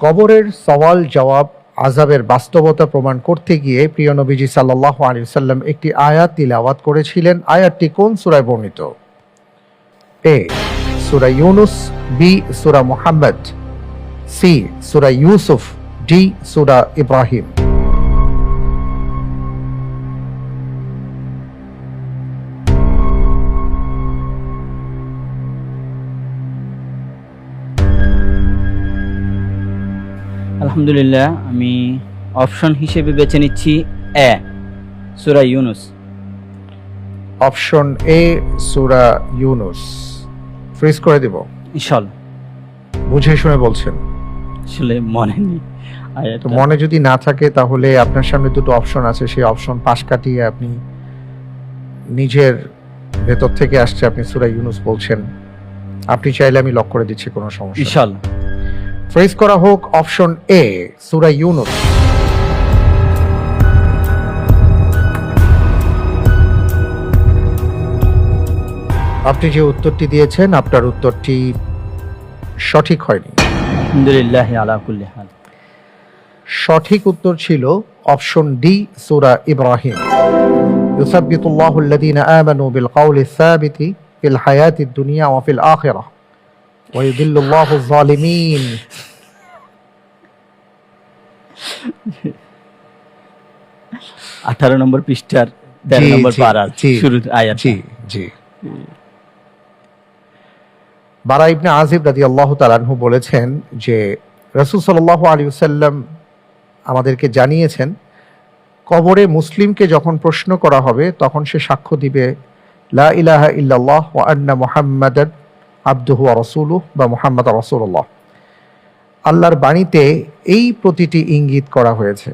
কবরের সওয়াল জবাব আযাবের বাস্তবতা প্রমাণ করতে গিয়ে প্রিয় নবীজি সাল্লাল্লাহু আলাইহি ওয়াসাল্লাম একটি আয়াত তিলাওয়াত করেছিলেন। আয়াতটি কোন সূরায় বর্ণিত? এ সূরা ইউনুস, বি সূরা মুহাম্মদ, সি সূরা ইউসুফ, ডি সূরা ইব্রাহিম। আলহামদুলিল্লাহ, আমি অপশন হিসেবে বেছে নিচ্ছি এ সূরা ইউনুস। অপশন এ সূরা ইউনুস ফ্রিজ করে দিব ইনশাআল্লাহ। বুঝে শুনে বলছেন? আসলে মনে নেই তো মনে যদি না থাকে তাহলে আপনার সামনে দুটো অপশন আছে, সেই অপশন পাশ কাটিয়ে আপনি নিজের ভেতর থেকে আসছে, আপনি সূরা ইউনুস বলছেন। আপনি চাইলে আমি লক করে দিচ্ছি, কোনো সমস্যা নেই। ইনশাআল্লাহ ফ্রেজ করা হোক অপশন এ সূরা ইউনুস। আপনি যে উত্তরটি দিয়েছেন আপনার উত্তরটি সঠিক হয়নি। আলহামদুলিল্লাহ আলা কুল্লি হাল। সঠিক উত্তর ছিল অপশন ডি সূরা ইব্রাহিম। ইউসাব্বিতুল্লাহু আল্লাযীনা আমানু বিল কওলি সাবিতি ফিল হায়াতিদ দুনিয়া ওয়া ফিল আখিরাহ ওয়া ইউযিল্লুল্লাহু আয-যালিমিন। 18 নম্বর পৃষ্ঠার 13 নম্বর পারার শুরুর আয়াত। জি জি। বারা ইবনে আযিব রাদিয়াল্লাহু তাআলা আনহু বলেছেন যে রাসূল সাল্লাল্লাহু আলাইহি ওয়াসাল্লাম আমাদেরকে জানিয়েছেন, কবরে মুসলিমকে যখন প্রশ্ন করা হবে তখন সে সাক্ষ্য দিবে লা ইলাহা ইল্লাল্লাহ ওয়া আন্না মুহাম্মাদান আবদুহু ওয়া রাসূলুহু বা মুহাম্মাদুর রাসূলুল্লাহ। আল্লাহর বাণীতে এই প্রতিটি ইঙ্গিত করা হয়েছে।